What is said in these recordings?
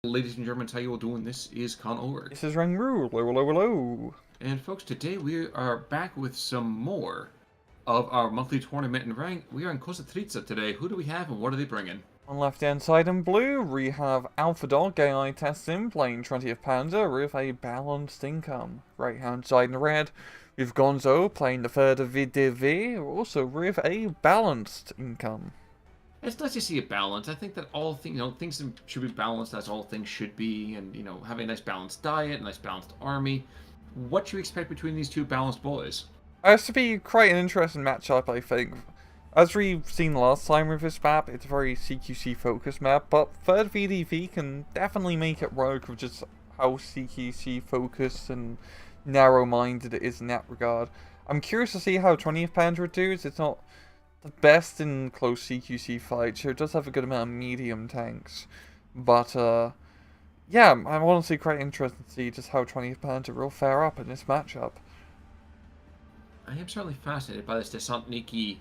Ladies and gentlemen, how you all doing? This is Con Ulrich. This is Rangru. Hello, hello, hello. And folks, today we are back with some more of our monthly tournament in rank. We are in Kosatrica today. Who do we have and what are they bringing? On left hand side in blue, we have Alphadog AI testing playing 20th Panzer with a balanced income. Right hand side in red, we've Gonzo playing the 3rd of VDV, also with a balanced income. It's nice to see a balance. I think that all things, things should be balanced as all things should be, and having a nice balanced diet, a nice balanced army. What do you expect between these two balanced boys? It has to be quite an interesting matchup, I think. As we've seen last time with this map, it's a very CQC focused map, but 3rd VDV can definitely make it work with just how CQC focused and narrow-minded it is in that regard. I'm curious to see how 20th Panzer would do. It's not the best in close CQC fights. It does have a good amount of medium tanks. But, yeah, I'm honestly quite interested to see just how 20th Panzer will fare up in this matchup. I am certainly fascinated by this Desantniki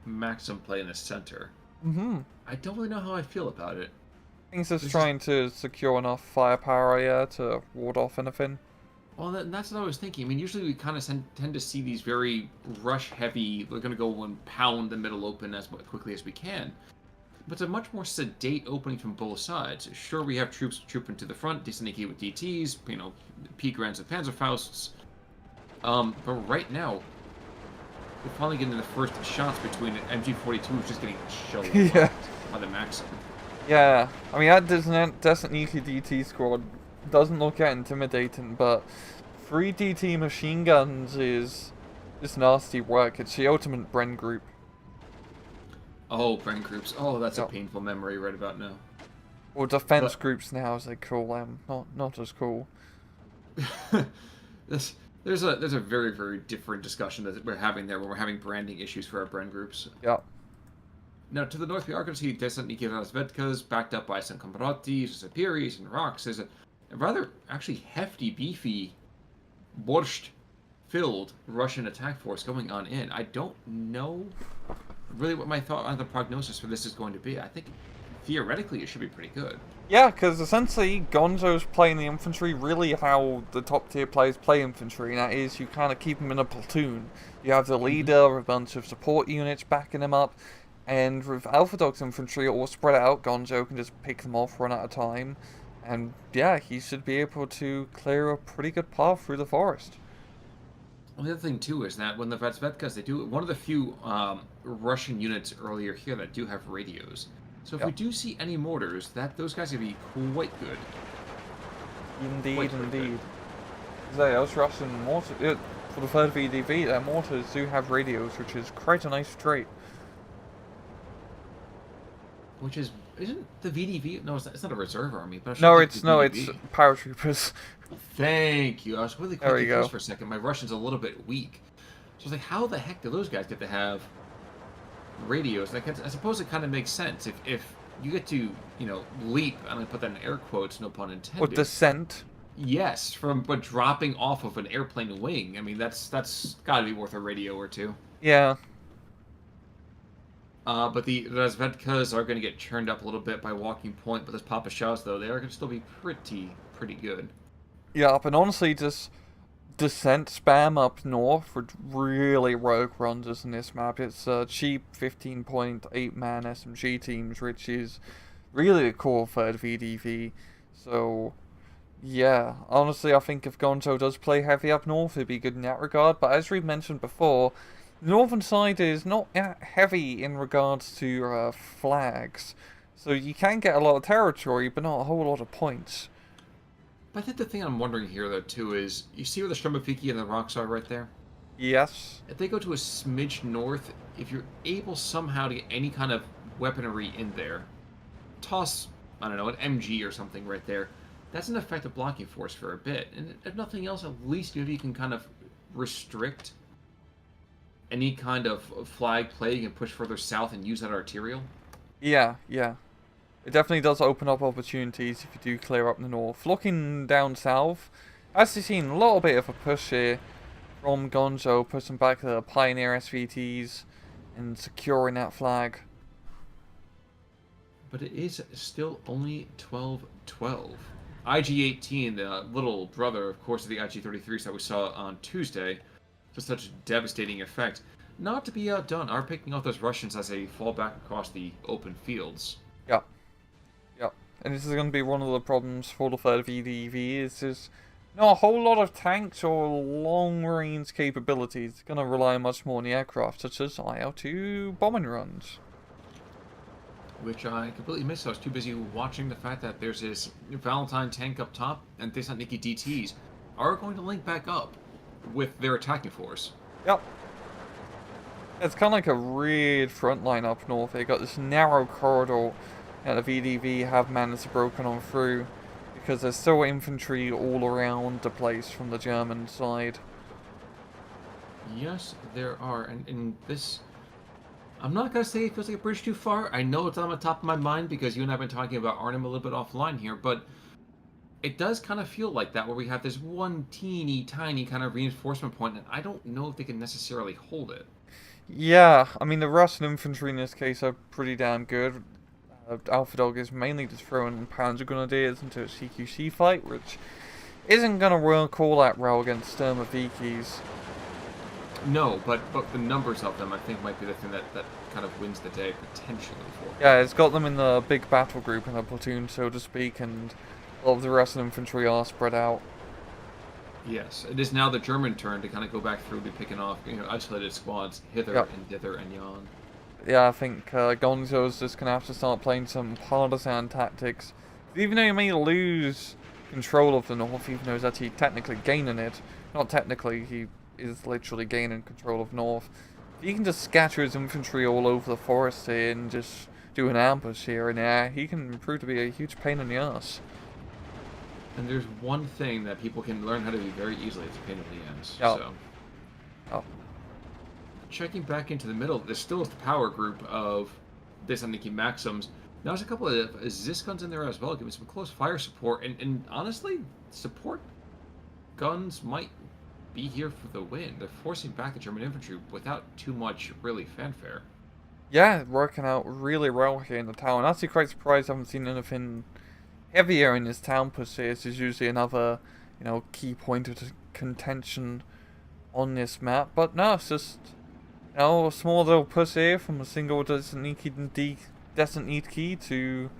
Maxim play in the center. I don't really know how I feel about it. I think it's just trying to secure enough firepower, yeah, to ward off anything. Well, that's what I was thinking. I mean, usually we kind of tend to see these very rush-heavy, we're going to go and pound the middle open as quickly as we can. But it's a much more sedate opening from both sides. Sure, we have troops trooping to the front, Desantniki with DTs, P-Grants with Panzerfausts. But right now, we're finally getting the first shots between it. MG42 who's just getting shelled by the Maxim. Yeah, I mean, that Desantniki DT squad doesn't look that intimidating, but 3 DT machine guns is nasty work. It's the ultimate Bren group. Oh, Bren groups. Oh, that's a painful memory right about now. Or defense groups now, as they call them. Not as cool. There's a very, very different discussion that we're having there when we're having branding issues for our Bren groups. Yeah. Now, to the north, we are going to see Desantniki Razvedkas, backed up by some Komratis, Zapiris, and Rocks. There's a rather, actually, hefty, beefy, borscht-filled Russian attack force going on in. I don't know really what my thought on the prognosis for this is going to be. I think, theoretically, it should be pretty good. Yeah, because essentially, Gonzo's playing the infantry really how the top-tier players play infantry, and that is you kind of keep them in a platoon. You have the leader, a bunch of support units backing him up, and with Alphadog's infantry all spread out, Gonzo can just pick them off one at a time. And yeah, he should be able to clear a pretty good path through the forest. Well, the other thing too is that when the Razvedkas, they do one of the few Russian units earlier here that do have radios. So if we do see any mortars, those guys would be quite good. Indeed, indeed. Those Russian mortars, for the 3rd VDV, their mortars do have radios, which is quite a nice trait. Which isn't the VDV? No, it's not a reserve army. But it's paratroopers. Thank you. I was really close for a second. My Russian's a little bit weak. So I was like, how the heck do those guys get to have radios? I suppose it kind of makes sense if you get to leap. I'm gonna put that in air quotes, no pun intended. Or descent. Yes, but dropping off of an airplane wing. I mean, that's got to be worth a radio or two. Yeah. But the Razvedkas are going to get churned up a little bit by Walking Point, but those Papashas, though, they are going to still be pretty good. Yeah, and honestly, just descent spam up north would really rogue runs us in this map. It's cheap 15.8-man SMG teams, which is really a core 3rd VDV. So, yeah, honestly, I think if Gonzo does play heavy up north, it'd be good in that regard. But as we've mentioned before, the northern side is not heavy in regards to flags, so you can get a lot of territory, but not a whole lot of points. But I think the thing I'm wondering here, though, too, is you see where the Stromafiki and the rocks are right there? Yes. If they go to a smidge north, if you're able somehow to get any kind of weaponry in there, toss, I don't know, an MG or something right there, that's an effective blocking force for a bit. And if nothing else, at least maybe you can kind of restrict any kind of flag play. You can push further south and use that arterial. Yeah. It definitely does open up opportunities if you do clear up the north. Looking down south, as you've seen a little bit of a push here from Gonzo, pushing back the Pioneer SVTs and securing that flag. but it is still only 12-12. IG-18, the little brother, of course, of the IG-33s that we saw on Tuesday, to such devastating effect, not to be outdone, are picking off those Russians as they fall back across the open fields. Yeah. Yeah. And this is going to be one of the problems for the third VDV, is there's not a whole lot of tanks or long-range capabilities. It's going to rely much more on the aircraft, such as IL-2 bombing runs. Which I completely missed. I was too busy watching the fact that there's this Valentine tank up top, and Thessaloniki DTs are going to link back up with their attacking force. Yep. It's kind of like a weird front line up north. They got this narrow corridor that the VDV have managed to broken on through, because there's still infantry all around the place from the German side. Yes, there are, and in this... I'm not going to say it feels like a bridge too far. I know it's on the top of my mind because you and I have been talking about Arnhem a little bit offline here, but it does kind of feel like that, where we have this one teeny tiny kind of reinforcement point, and I don't know if they can necessarily hold it. Yeah, I mean, the Russian infantry in this case are pretty damn good. Alphadog is mainly just throwing Panzer Grenadiers into a CQC fight, which isn't going to work all that well against Sturmovikis. No, but the numbers of them, I think, might be the thing that kind of wins the day, potentially, for. Yeah, it's got them in the big battle group in a platoon, so to speak, and a lot of the Russian infantry are spread out. Yes, it is now the German turn to kind of go back through, be picking off, isolated squads hither and dither and yon. Yeah, I think Gonzo's just going to have to start playing some partisan tactics. Even though you may lose control of the north, even though he's actually technically gaining it. Not technically, he is literally gaining control of north. If he can just scatter his infantry all over the forest here and just do an ambush here and there, he can prove to be a huge pain in the ass. And there's one thing that people can learn how to do very easily, it's a pain in the ass. Yep. So. Oh. Checking back into the middle, there still is the power group of Thessaloniki Maxims. Now there's a couple of Zis guns in there as well, giving some close fire support, and honestly, support guns might be here for the win. They're forcing back the German infantry without too much, really, fanfare. Yeah, working out really well here in the town. Actually quite surprised I haven't seen anything heavier in this town per se. This is usually another, key point of contention on this map. But no, it's just, a small little push here from a single doesn't need key to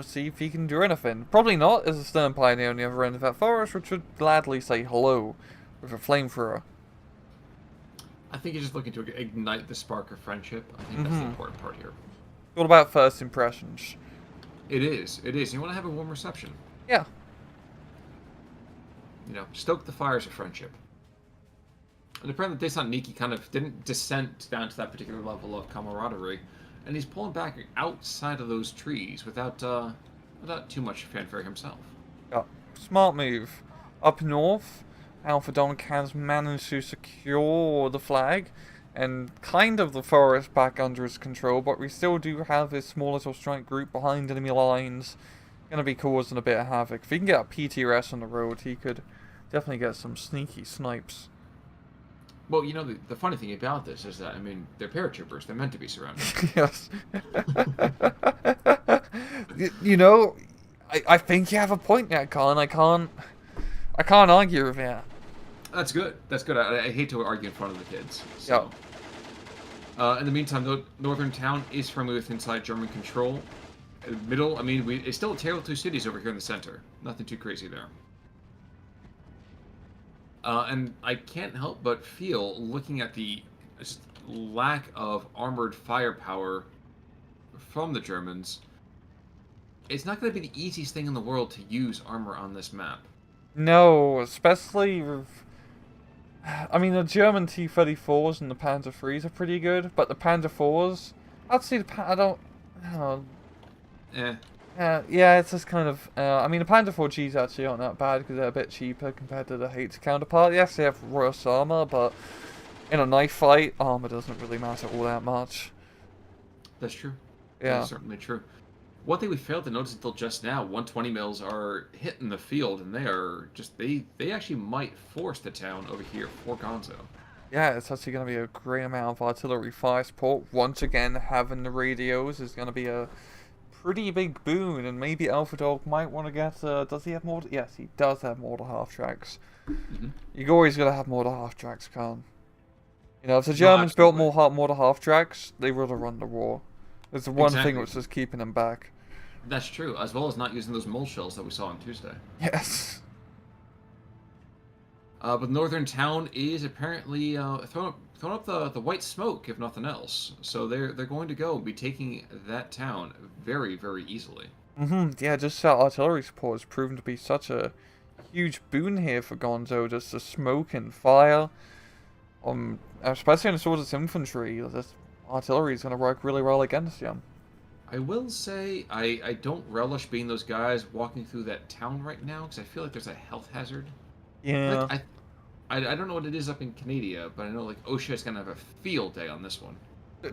see if he can do anything. Probably not, as a stern pioneer on the other end of that forest, which would gladly say hello with a flamethrower. I think he's just looking to ignite the spark of friendship. I think that's the important part here. All about first impressions. It is. It is. You want to have a warm reception. Yeah. Stoke the fires of friendship. And apparently Thessaloniki kind of didn't descend down to that particular level of camaraderie, and he's pulling back outside of those trees without too much fanfare himself. Yeah, smart move. Up north, Alphadog has managed to secure the flag and kind of the forest back under his control, but we still do have this small little strike group behind enemy lines. Gonna be causing a bit of havoc. If he can get a PTRS on the road, he could definitely get some sneaky snipes. Well, the funny thing about this is that, they're paratroopers. They're meant to be surrounded. Yes. I think you have a point there, Colin. I can't argue with that. That's good. That's good. I hate to argue in front of the kids. So. Yeah. In the meantime, the northern town is firmly within inside German control. Middle, it's still a tale of two cities over here in the center. Nothing too crazy there. And I can't help but feel, looking at the just lack of armored firepower from the Germans, it's not going to be the easiest thing in the world to use armor on this map. No, especially with... the German T-34s and the Panzer IIIs are pretty good, but the Panzer IVs... I'd say I don't know. Yeah, it's just kind of... the Panzer IV Gs actually aren't that bad because they're a bit cheaper compared to the H counterpart. Yes, they have worse armor, but in a knife fight, armor doesn't really matter all that much. That's true. Yeah. That's certainly true. One thing we failed to notice until just now, 120 mils are hitting the field, and they are just... They actually might force the town over here for Gonzo. Yeah, it's actually going to be a great amount of artillery fire support. Once again, having the radios is going to be a pretty big boon, and maybe Alphadog might want to get. Does he have more? Yes, he does have mortar half tracks. Mm-hmm. You're always gonna have mortar half tracks, Khan. You know, if the No, Germans built absolutely. more mortar half tracks, they would have run the war. It's the one thing Exactly. which is keeping them back. That's true, as well as not using those mole shells that we saw on Tuesday. Yes. But Northern Town is apparently throwing up the white smoke, if nothing else. So they're going to go be taking that town very, very easily. Yeah, just that artillery support has proven to be such a huge boon here for Gonzo. Just the smoke and fire. Especially in the swords infantry, this artillery is going to work really well against you. I will say I don't relish being those guys walking through that town right now because I feel like there's a health hazard. Yeah. Like I don't know what it is up in Canada, but I know like OSHA's gonna have a field day on this one.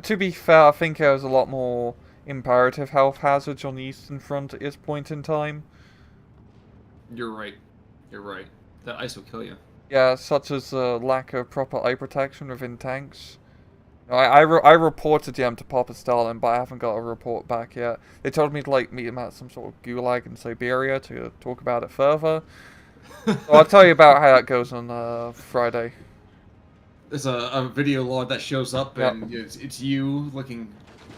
To be fair, I think there's a lot more imperative health hazards on the Eastern Front at this point in time. You're right. You're right. That ice will kill you. Yeah, such as lack of proper eye protection within tanks. I reported them to Papa Stalin, but I haven't got a report back yet. They told me to like meet him at some sort of gulag in Siberia to talk about it further. So I'll tell you about how that goes on Friday. There's a video log that shows up, Yep. and it's you looking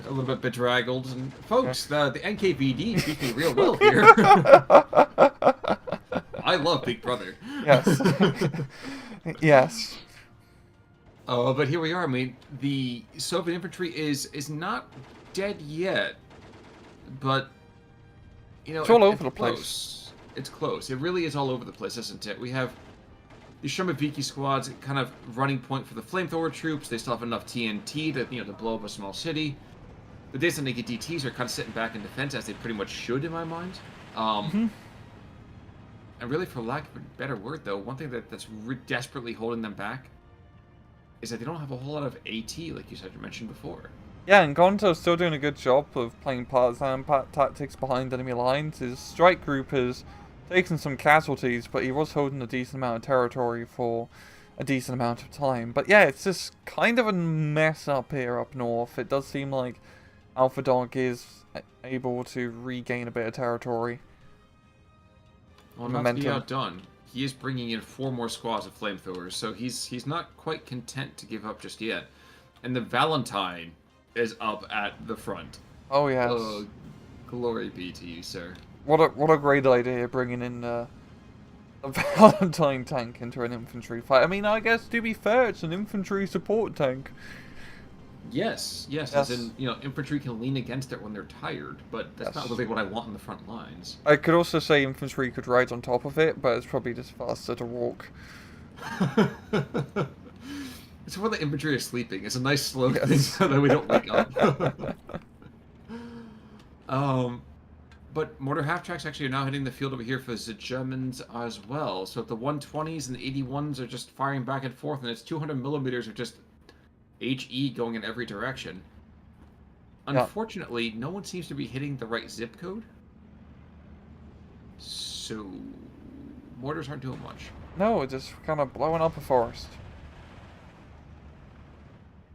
a little bit bedraggled. And folks, the NKVD treats me real well here. I love Big Brother. Yes. Yes. But here we are. I mean, the Soviet infantry is not dead yet, but you know, It's all over it's the close. place. It's close. It really is all over the place, isn't it? We have the Shermaviki squads kind of running point for the flamethrower troops. They still have enough TNT to blow up a small city. The Days Naked DTs are kind of sitting back in defense, as they pretty much should, in my mind. And really, for lack of a better word, though, one thing that's desperately holding them back is that they don't have a whole lot of AT, like you mentioned before. Yeah, and Gonzo's still doing a good job of playing partisan tactics behind enemy lines. His strike group has taken some casualties, but he was holding a decent amount of territory for a decent amount of time. But yeah, it's just kind of a mess up here up north. It does seem like Alphadog is able to regain a bit of territory. Well, not to be outdone, he is bringing in 4 more squads of flamethrowers, so he's not quite content to give up just yet. And the Valentine is up at the front. Oh yes. Glory be to you, sir. What a great idea, bringing in a Valentine tank into an infantry fight. I mean, I guess to be fair, it's an infantry support tank. Yes. As in, infantry can lean against it when they're tired, but that's not really what I want in the front lines. I could also say infantry could ride on top of it, but it's probably just faster to walk. It's where the infantry is sleeping. It's a nice slow thing so that we don't wake up. But mortar half-tracks actually are now hitting the field over here for the Germans as well. So if the 120s and the 81s are just firing back and forth, and it's 200 millimeters of just HE going in every direction. Unfortunately, no one seems to be hitting the right zip code. So mortars aren't doing much. No, it's just kind of blowing up a forest.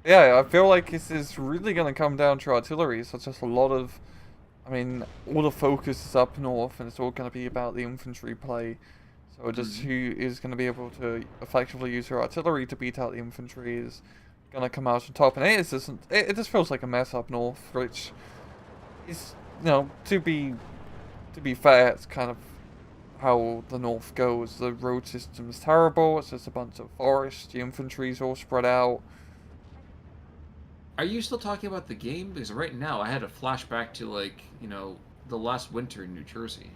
Yeah, I feel like this is really going to come down to artillery. So it's just a lot of... I mean, all the focus is up north, and it's all going to be about the infantry play. So just who is going to be able to effectively use her artillery to beat out the infantry is going to come out on top. And it just feels like a mess up north, which is, to be fair, it's kind of how the north goes. The road system is terrible. It's just a bunch of forest. The infantry's all spread out. Are you still talking about the game? Because right now I had a flashback to, the last winter in New Jersey.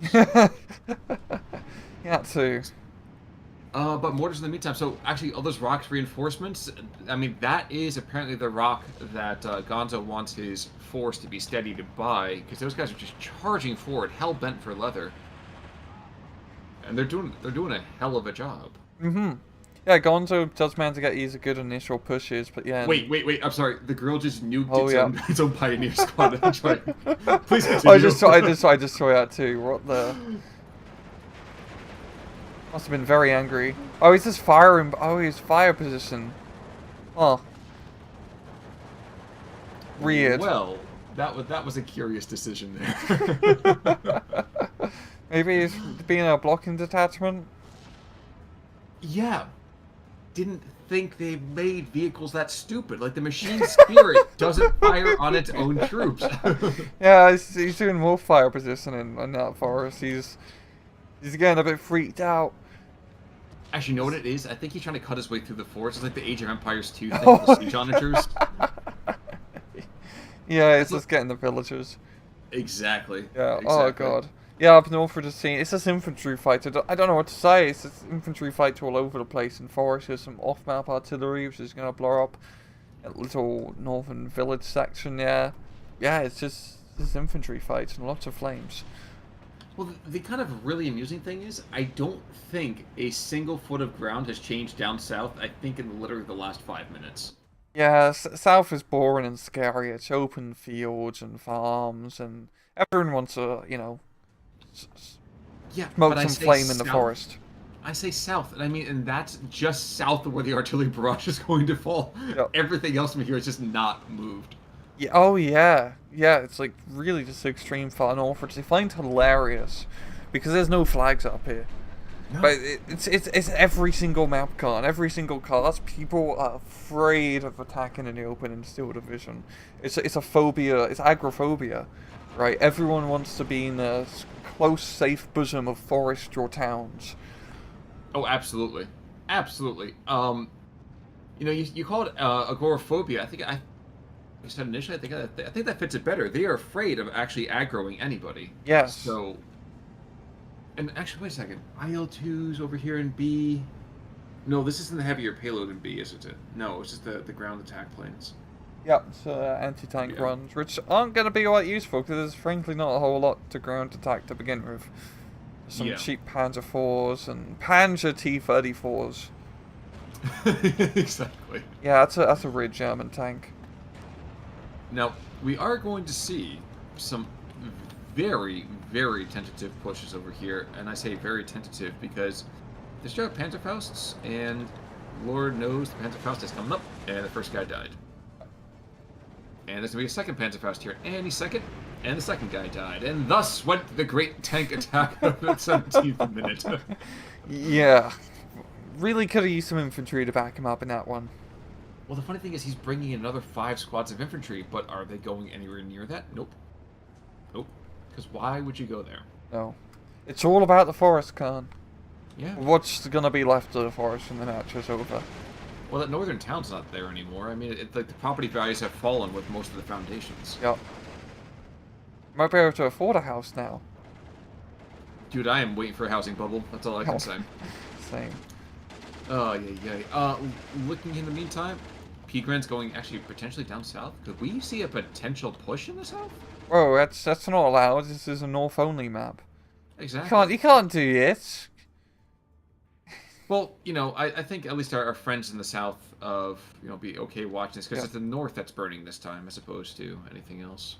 Yeah, too. But mortars in the meantime. So, actually, all those rocks reinforcements, I mean, that is apparently the rock that Gonzo wants his force to be steadied by, because those guys are just charging forward, hell-bent for leather. And they're doing a hell of a job. Yeah, Gonzo does manage to get these good initial pushes, but yeah. Wait, I'm sorry. The girl just nuked its own pioneer squad. Please continue. I just saw that too. What the? Must have been very angry. Oh, he's just firing. Oh, he's fire position. Oh. Weird. Well, That was a curious decision there. Maybe it's being a blocking detachment. Yeah, didn't think they made vehicles that stupid. Like the machine spirit doesn't fire on its own troops. Yeah, he's doing more fire positioning in that forest. He's getting a bit freaked out. Actually, you know what it is? I think he's trying to cut his way through the forest. It's like the Age of Empires 2 thing with the siege onagers. Yeah, it's just getting the villagers. Exactly. Yeah. Exactly. Oh god. Yeah, up north for the scene. It's just infantry fights. I don't know what to say. It's just infantry fights all over the place in forest. There's some off-map artillery, which is gonna blow up a little northern village section. Yeah. Yeah, it's just infantry fights and lots of flames. Well, the kind of really amusing thing is, I don't think a single foot of ground has changed down south, I think in literally the last 5 minutes. Yeah, south is boring and scary. It's open fields and farms, and everyone wants to, Yeah, smoke but I some say flame in the south. forest. I say south, and I mean, and that's just south of where the artillery barrage is going to fall. Yep. Everything else from here is just not moved. Yeah, oh yeah. Yeah, it's like really just extreme far north, which I find hilarious. Because there's no flags up here. No. But it's every single map con, every single cast, people are afraid of attacking in the open in Steel Division. It's a phobia, it's agoraphobia, right? Everyone wants to be in a close, safe bosom of forest or towns. Oh, absolutely. Absolutely. You call it agoraphobia. I think I said initially, I think that fits it better. They are afraid of actually aggroing anybody. Yes. So, and actually, wait a second. IL-2's over here in B. No, this isn't the heavier payload in B, is it? No, it's just the ground attack planes. Yep, so anti-tank runs, which aren't going to be all that useful, because there's frankly not a whole lot to ground attack to begin with. Some cheap Panzer IVs and Panzer T-34s. Exactly. Yeah, that's a real German tank. Now, we are going to see some very, very tentative pushes over here, and I say very tentative because there's straight up Panzerfausts, and Lord knows the Panzerfaust is coming up, and the first guy died. And there's going to be a second Panzerfaust here, and he's second, and the second guy died, and thus went the great tank attack of the 17th minute. Yeah. Really could have used some infantry to back him up in that one. Well, the funny thing is he's bringing in another 5 squads of infantry, but are they going anywhere near that? Nope. Nope. Because why would you go there? No. It's all about the forest, Khan. Yeah. What's gonna be left of the forest when the match is over? Well, that northern town's not there anymore. I mean, like the property values have fallen with most of the foundations. Yep. Might be able to afford a house now. Dude, I am waiting for a housing bubble. That's all I can say. Same. Oh, yeah. Looking in the meantime, Pigren's going actually potentially down south. Could we see a potential push in the south? Whoa, that's not allowed. This is a north-only map. Exactly. You can't do this. Well, I think at least our friends in the south of be okay watching this because it's the north that's burning this time as opposed to anything else.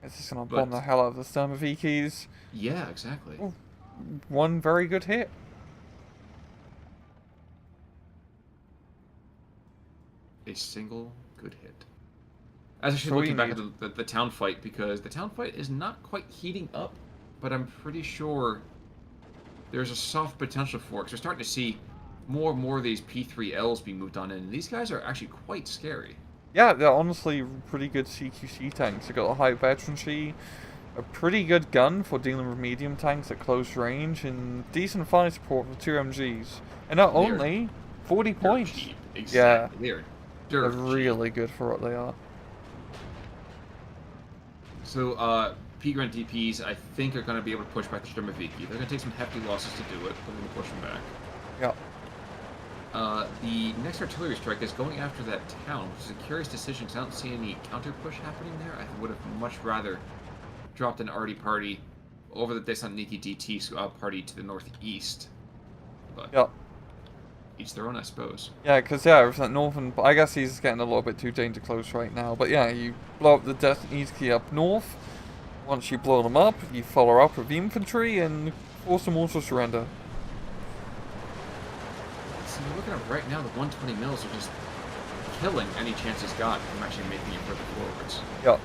It's just gonna bomb the hell out of the Sturmovikis. Yeah, exactly. Ooh, one very good hit. A single good hit. As I should looking back at the town fight, because the town fight is not quite heating up, but I'm pretty sure there's a soft potential for it, because we're starting to see more and more of these P3Ls being moved on in, and these guys are actually quite scary. Yeah, they're honestly pretty good CQC tanks. They've got a high veterancy, a pretty good gun for dealing with medium tanks at close range, and decent fire support for 2 MGs. And not only 40 points. Cheap. Exactly. Yeah. They're really good for what they are. So, Pigren DPs, I think, are going to be able to push back the Sturmoviki. They're going to take some hefty losses to do it, but they're going to push them back. Yeah. The next artillery strike is going after that town, which is a curious decision because I don't see any counter push happening there. I would have much rather dropped an arty party over the Desantniki DT party to the northeast. But yeah. Each their own, I suppose. Yeah, because, with that northern... I guess he's getting a little bit too danger close right now. But, yeah, you blow up the Desantniki up north. Once you blow them up, you follow up with the infantry and force them all to surrender. So you're looking at right now, the 120 mils are just killing any chance he's got from actually making it further forwards. Yep.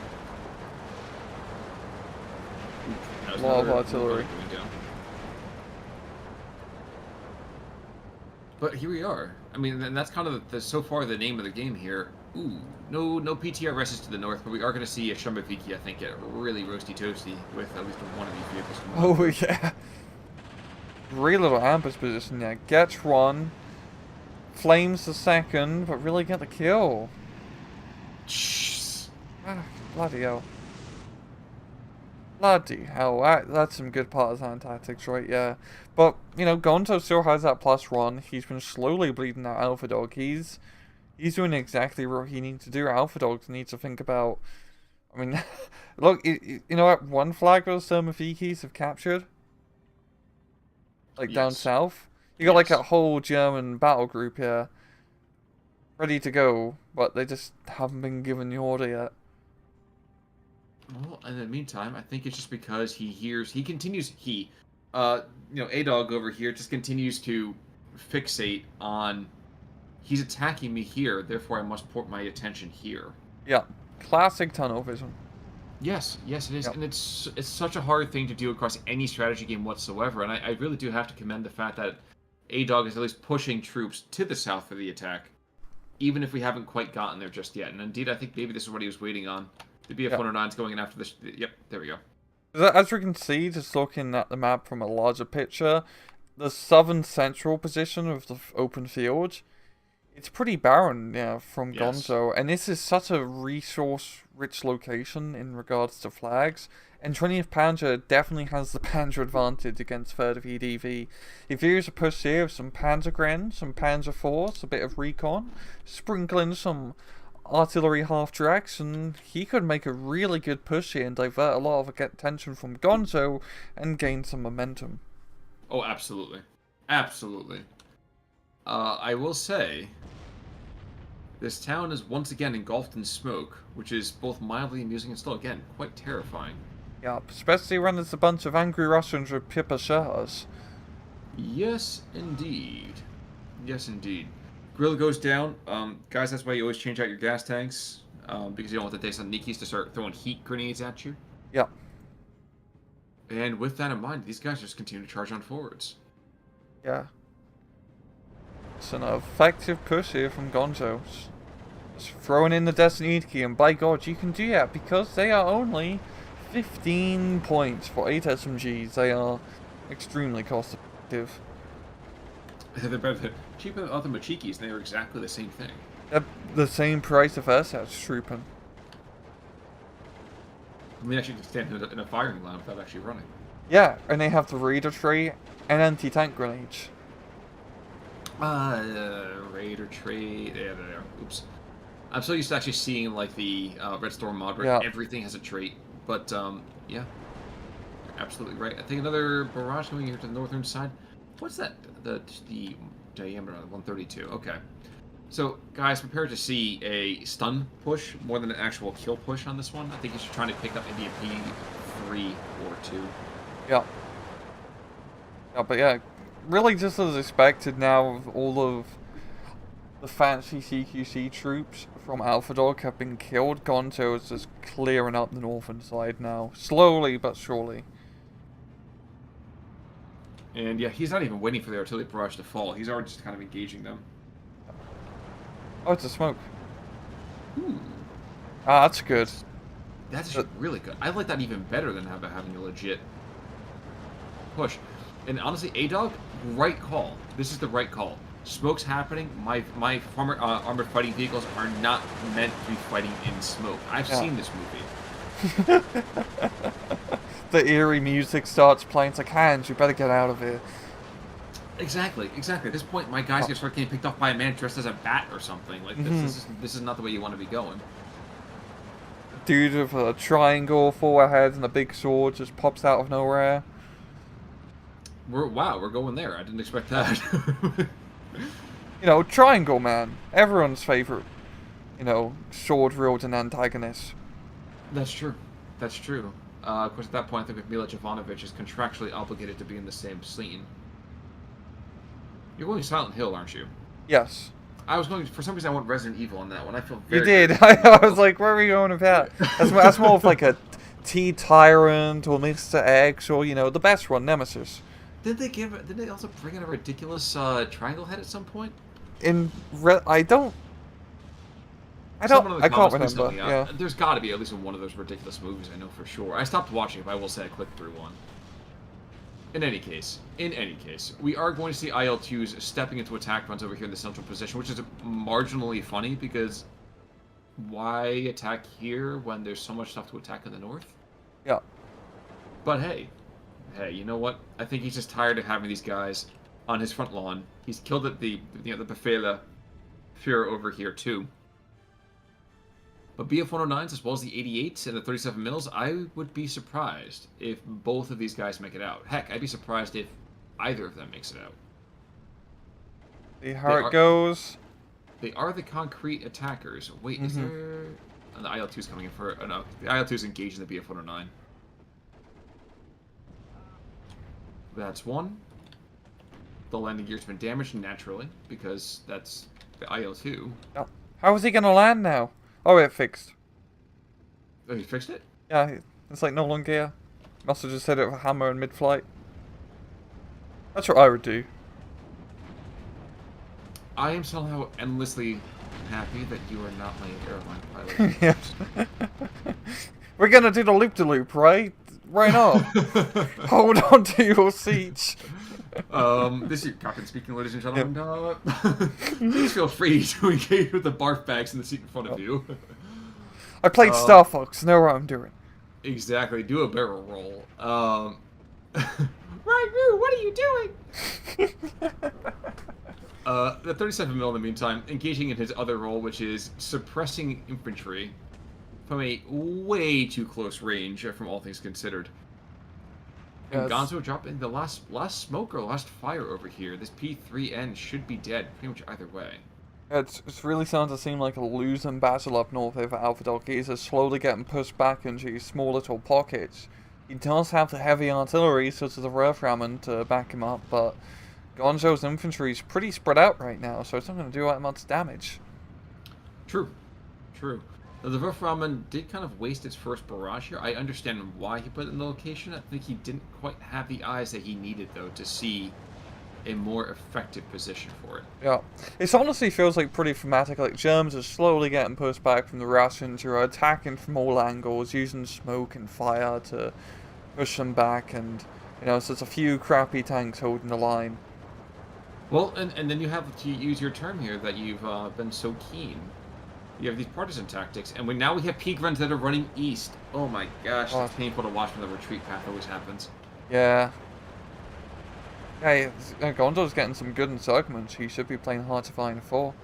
was A lot of another artillery. going down. But here we are. I mean, and that's kind of so far the name of the game here. Ooh, no PTRSs to the north, but we are going to see a Shumaviki, I think, get really roasty toasty with at least one of these vehicles. Oh yeah. Really little ambush position there. Gets one. Flames the second, but really get the kill. Jeez. Ah, bloody hell. Bloody hell. That's some good partisan tactics, right? Yeah. But, you know, Gonzo still has that +1. He's been slowly bleeding out Alphadog. He's doing exactly what he needs to do. Alphadog needs to think about... I mean, look, you know what? One flag those Thermofikis have captured? Like, down south? You got, like, a whole German battle group here. Ready to go, but they just haven't been given the order yet. Well, in the meantime, I think it's just because A-Dog over here just continues to fixate on, he's attacking me here, therefore I must port my attention here. Yeah, classic tunnel vision. Yes, it is, yep. And it's such a hard thing to do across any strategy game whatsoever, and I really do have to commend the fact that A-Dog is at least pushing troops to the south for the attack, even if we haven't quite gotten there just yet. And indeed, I think maybe this is what he was waiting on. The BF-109's going in after this. Yep, there we go. As we can see, just looking at the map from a larger picture, the southern central position of the open field, it's pretty barren, yeah, from Gonzo. And this is such a resource-rich location in regards to flags. And 20th Panzer definitely has the Panzer advantage against 3rd VDV. If here's a push here of some Panzergren, some Panzer Force, a bit of recon, sprinkle in some artillery half-tracks, and he could make a really good push here and divert a lot of attention from Gonzo and gain some momentum. Oh, absolutely. Absolutely. I will say, this town is once again engulfed in smoke, which is both mildly amusing and still, again, quite terrifying. Yep, especially when there's a bunch of angry Russians with Pippa Shahs. Yes, indeed. Yes, indeed. Grill goes down. Guys, that's why you always change out your gas tanks, because you don't want the Thessalonikis to start throwing heat grenades at you. Yep. And with that in mind, these guys just continue to charge on forwards. Yeah. It's an effective push here from Gonzo. Just throwing in the Thessaloniki, and by God, you can do that because they are only 15 points for 8 SMGs. They are extremely cost effective. They're cheaper than other Machikis, and they are exactly the same thing. They're the same price of SS Trooping. I mean, actually, stand in a firing line without actually running. Yeah, and they have the Raider tray and anti-tank grenades. Raider tray. Yeah, there. Oops. I'm so used to actually seeing like the Red Storm mod where everything has a trait. But yeah, you're absolutely right. I think another barrage coming here to the northern side. What's that? The diameter on 132. Okay. So guys, prepare to see a stun push more than an actual kill push on this one. I think he's trying to pick up maybe a P3 or 2. Yeah. Yeah, but yeah, really just as expected now, with all of the fancy CQC troops from Alphadog have been killed. Gonzo is just clearing up the northern side now, slowly but surely. And yeah, he's not even waiting for the artillery barrage to fall. He's already just kind of engaging them. Oh, it's a smoke. Ooh. Ah, that's good. That's actually really good. I like that even better than having a legit push. And honestly, A-Dog, right call. This is the right call. Smoke's happening. My former armored fighting vehicles are not meant to be fighting in smoke. I've seen this movie. The eerie music starts playing. It's like, Hans, you better get out of here. Exactly. At this point, my guys start getting picked off by a man dressed as a bat or something. Like this is not the way you want to be going. Dude with a triangle forehead and a big sword just pops out of nowhere. We're going there. I didn't expect that. You know, Triangle Man, everyone's favorite. You know, sword-wielding antagonist. That's true. Of course, at that point, I think Mila Jovanovic is contractually obligated to be in the same scene. You're going Silent Hill, aren't you? Yes. I was going. For some reason, I went Resident Evil on that one. I feel very. You did. I was like, where are we going with that? That's more of like a T-Tyrant or Mr. X or, you know, the best one, Nemesis. Did they also bring in a ridiculous triangle head at some point? I can't remember. Yeah. There's got to be at least one of those ridiculous movies. I know for sure. I stopped watching it, but I will say I clicked through one. In any case, we are going to see IL-2s stepping into attack runs over here in the central position, which is marginally funny because why attack here when there's so much stuff to attack in the north? Yeah. But hey, you know what? I think he's just tired of having these guys on his front lawn. He's killed at the Befehle Führer over here too. But BF-109s as well as the 88s and the 37 mils, I would be surprised if both of these guys make it out. Heck, I'd be surprised if either of them makes it out. See how it goes. They are the concrete attackers. Wait, is there... And the IL-2 is coming in for... Oh, no, the IL-2 is engaged in the BF-109. That's one. The landing gear's been damaged naturally, because that's the IL-2. Oh. How is he going to land now? Oh, it fixed. Oh, he fixed it? Yeah, it's like no longer here. Must have just hit it with a hammer in mid-flight. That's what I would do. I am somehow endlessly happy that you are not my airline pilot. Yeah. We're gonna do the loop-de-loop, right? Right now. Hold on to your seats. This is your captain speaking, ladies and gentlemen. Yep. Please feel free to engage with the barf bags in the seat in front of you. I played Star Fox, know what I'm doing. Exactly, do a barrel roll. Right, what are you doing? The 37 mil in the meantime, engaging in his other role, which is suppressing infantry from a way too close range, from all things considered. And Yes. Gonzo dropping the last smoke or last fire over here. This P3N should be dead, pretty much either way. It's really starting to seem like a losing battle up north over Alphadog. He's slowly getting pushed back into these small little pockets. He does have the heavy artillery, such as the Rammern, to back him up, but Gonzo's infantry is pretty spread out right now, so it's not going to do that much damage. True. The Rammern did kind of waste its first barrage here. I understand why he put it in the location. I think he didn't quite have the eyes that he needed, though, to see a more effective position for it. Yeah. It honestly feels like pretty thematic. Like, Germans are slowly getting pushed back from the Russians, who are attacking from all angles, using smoke and fire to push them back, and, you know, so it's a few crappy tanks holding the line. Well, and then you have to use your term here that you've been so keen. You have these partisan tactics, and now we have P-Gruns that are running east. Oh my gosh, it's painful to watch when the retreat path always happens. Yeah. Hey, Gonzo's getting some good encirclements. He should be playing hard to find 4.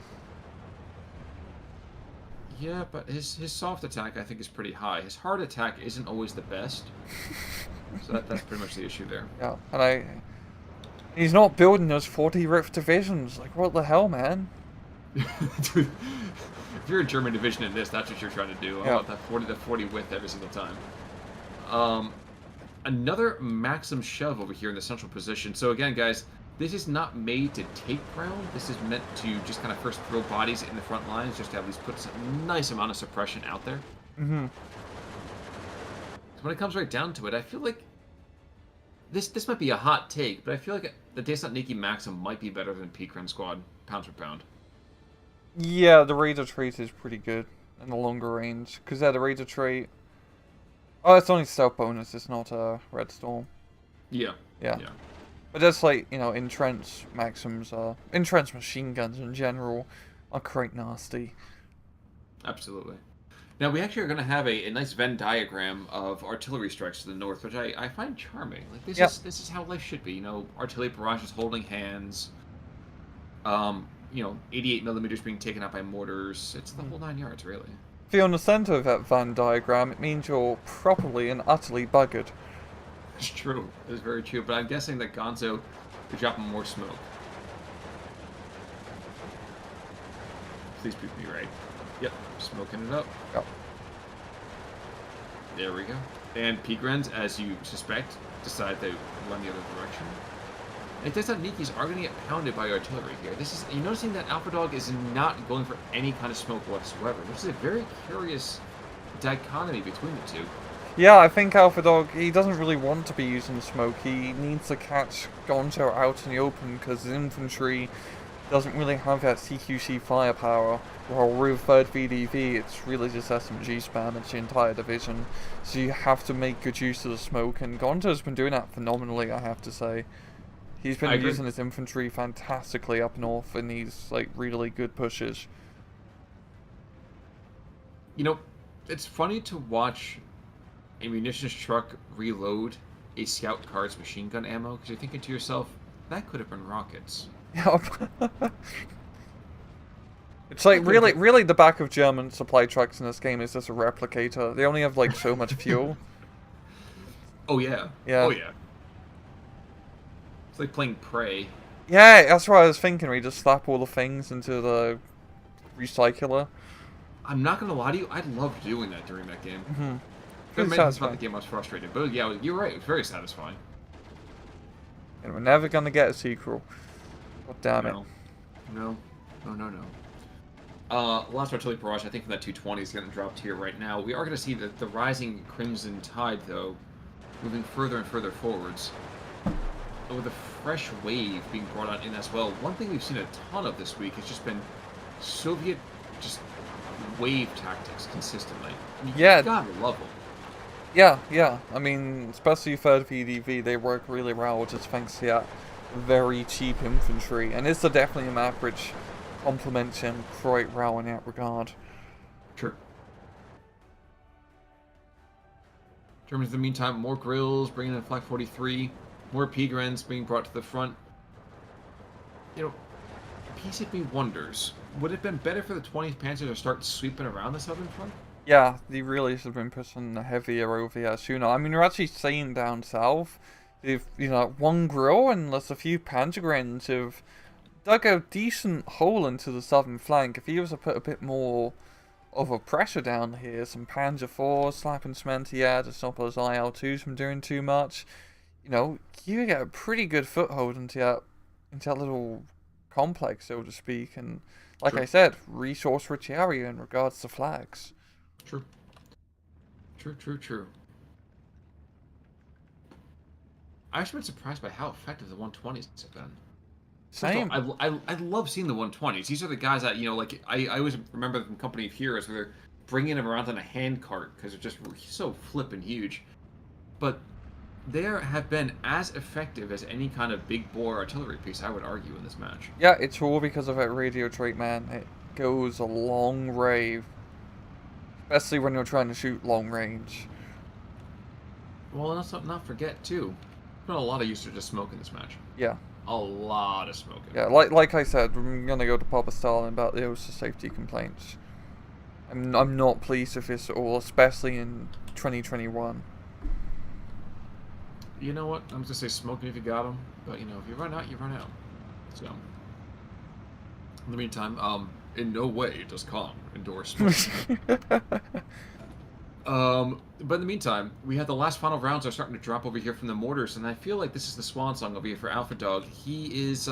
Yeah, but his soft attack, I think, is pretty high. His hard attack isn't always the best. So that's pretty much the issue there. Yeah, and he's not building those 40 Rift divisions. Like, what the hell, man? Dude, if you're a German division in this, that's what you're trying to do. I want that 40 width every single time. Another Maxim shove over here in the central position. So again, guys, this is not made to take ground. This is meant to just kind of first throw bodies in the front lines, just to at least put some nice amount of suppression out there. Mm-hmm. So when it comes right down to it, I feel like this might be a hot take, but I feel like the Desantniki Maxim might be better than P-Kren Squad, pound for pound. Yeah, the Raider trait is pretty good in the longer range. Because, the Raider trait... Oh, it's only stealth bonus, it's not a Red Storm. Yeah. But that's like, you know, entrenched Maxims, entrenched machine guns in general are quite nasty. Absolutely. Now, we actually are going to have a nice Venn diagram of artillery strikes to the north, which I find charming. Like, this is how life should be, you know, artillery barrages holding hands, you know, 88 millimeters being taken out by mortars. It's the whole 9 yards, really. If you're on the center of that Venn diagram, it means you're properly and utterly buggered. It's true. It's very true. But I'm guessing that Gonzo is dropping more smoke. Please prove me right. Yep, smoking it up. Yep. There we go. And P-Grens, as you suspect, decide to run the other direction. It does that Nikis are going to get pounded by artillery here. You're noticing that Alphadog is not going for any kind of smoke whatsoever, which is a very curious dichotomy between the two. Yeah, I think Alphadog, he doesn't really want to be using smoke. He needs to catch Gonzo out in the open because his infantry doesn't really have that CQC firepower. While with 3rd VDV, it's really just SMG spam, it's the entire division. So you have to make good use of the smoke, and Gonzo's been doing that phenomenally, I have to say. He's been using his infantry fantastically up north in these, like, really good pushes. You know, it's funny to watch a munitions truck reload a scout car's machine gun ammo, because you're thinking to yourself, that could have been rockets. Yeah. It's like, really the back of German supply trucks in this game is just a replicator. They only have, like, so much fuel. Oh, yeah. Yeah. Oh, yeah. It's like playing Prey. Yeah, that's what I was thinking. We just slap all the things into the recycler. I'm not gonna lie to you, I loved doing that during that game. Mm-hmm. It made me thought the game I was frustrated, but yeah, you're right, it was very satisfying. And we're never gonna get a sequel. God damn it. No. Last artillery barrage, I think from that 220 is getting dropped here right now. We are gonna see the rising Crimson Tide, though, moving further and further forwards. With a fresh wave being brought on in as well. One thing we've seen a ton of this week has just been Soviet just wave tactics consistently. You gotta love them. Yeah. I mean, especially 3rd VDV, they work really well just thanks to that very cheap infantry. And it's definitely a map which complements him quite well in that regard. Sure. Germans, in the meantime, more grills, bringing in Flak 43. More Pigrens being brought to the front. You know, piece of me wonders, would it have been better for the 20th Panzer to start sweeping around the southern front? Yeah, they really should have been pushing heavier over here sooner. I mean, you're actually seeing down south, if you know, one grill and there's a few Panzergrens have dug a decent hole into the southern flank. If he was to put a bit more of a pressure down here, some Panzer 4s slapping cement here to stop those IL-2s from doing too much, you know, you get a pretty good foothold into that little complex, so to speak, and like I said, resource-rich area in regards to flags. True. I've actually been surprised by how effective the 120s have been. Same. I love seeing the 120s. These are the guys that, you know, like, I always remember them from Company of Heroes where they're bringing them around on a hand cart because they're just so flippin' huge. But they have been as effective as any kind of big bore artillery piece, I would argue, in this match. Yeah, it's all because of that radio trait, man. It goes a long way, especially when you're trying to shoot long range. Well, let's not forget, too, there's been a lot of usage of smoke in this match. Yeah. A lot of smoke. Yeah, like I said, we're gonna go to Papa Stalin about the OSA safety complaints. I'm not pleased with this at all, especially in 2021. You know what? I'm just gonna say smoking if you got them, but you know, if you run out, you run out. So, in the meantime, in no way does COM endorse smoking. But in the meantime, we have the last final rounds are starting to drop over here from the mortars, and I feel like this is the swan song over here for Alphadog. He is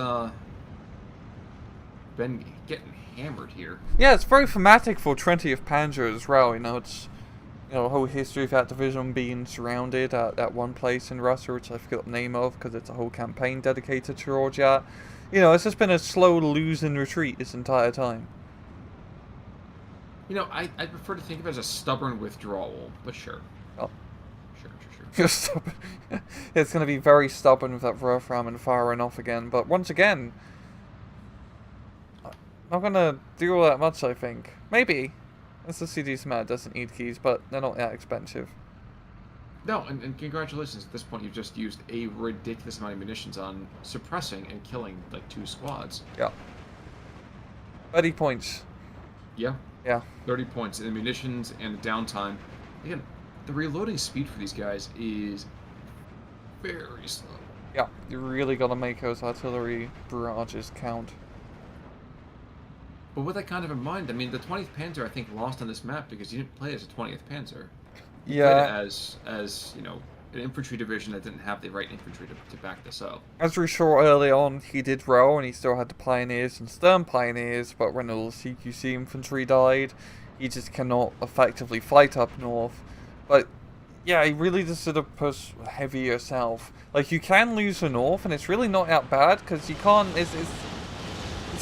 been getting hammered here. Yeah, it's very thematic for 20th Panzer as well. You know, it's the whole history of that division being surrounded at one place in Russia, which I forget the name of because it's a whole campaign dedicated towards that. You know, it's just been a slow losing retreat this entire time. You know, I prefer to think of it as a stubborn withdrawal, but sure. Oh. Sure. It's going to be very stubborn with that Wolfram and firing off again, but once again, not going to do all that much, I think. Maybe. SSCD's mad doesn't need keys, but they're not that expensive. No, and congratulations. At this point, you've just used a ridiculous amount of munitions on suppressing and killing, like, 2 squads. Yeah. 30 points. Yeah. Yeah. 30 points in the munitions and the downtime. Again, the reloading speed for these guys is very slow. Yeah, you really got to make those artillery barrages count. But with that kind of in mind, I mean, the 20th Panzer, I think, lost on this map because you didn't play as a 20th Panzer. You played it as, you know, an infantry division that didn't have the right infantry to back this up. As we saw early on, he did roll and he still had the Pioneers and Stern Pioneers, but when all the CQC infantry died, he just cannot effectively fight up north. But Yeah, he really just sort of push heavier south. Like, you can lose the north, and it's really not that bad, because you can't, it's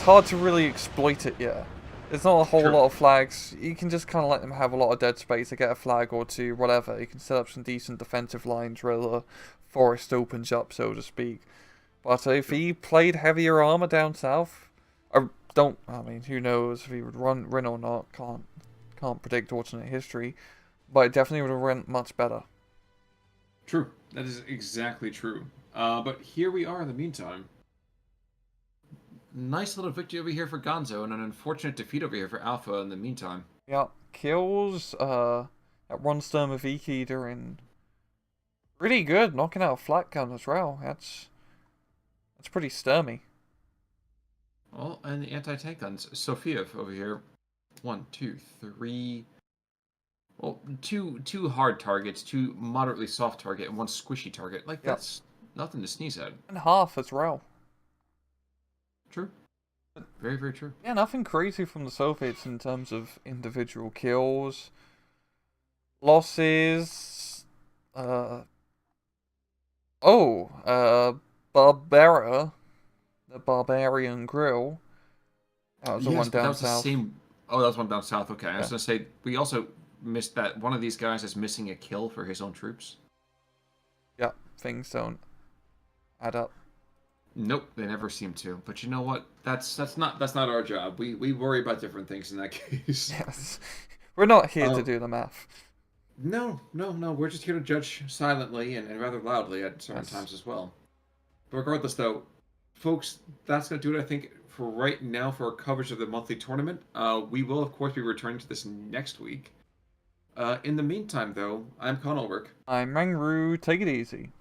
hard to really exploit it yet. There's not a whole Sure. lot of flags. You can just kind of let them have a lot of dead space to get a flag or two, whatever. You can set up some decent defensive lines where the forest opens up, so to speak. But if he played heavier armor down south, I mean, who knows if he would win or not, can't predict alternate history. But it definitely would have went much better. True. That is exactly true. But here we are in the meantime. Nice little victory over here for Gonzo, and an unfortunate defeat over here for Alpha in the meantime. Yeah, kills, that one Sturm of Iki doing pretty good, knocking out a flat gun as well. That's pretty sturmy. Well, and the anti-tank guns. Sophia over here. 1, 2, 3. Well, two hard targets, two moderately soft target, and one squishy target. Like, Yep. that's nothing to sneeze at. And half as well. True. Very, very true. Yeah, nothing crazy from the Soviets in terms of individual kills. Losses. Barbara. The Barbarian Grill. That was the one Yes, but that down was the south. same. Oh, that was one down south. Okay, I was Yeah. gonna say we also missed that one of these guys is missing a kill for his own troops. Yeah, things don't add up. Nope, they never seem to. But you know what? That's not our job. We worry about different things in that case. Yes. We're not here to do the math. No, no, no. We're just here to judge silently and rather loudly at certain Yes. times as well. But regardless, though, folks, that's going to do it, I think, for right now for our coverage of the monthly tournament. We will, of course, be returning to this next week. In the meantime, though, I'm Conolwork. I'm Mangru. Take it easy.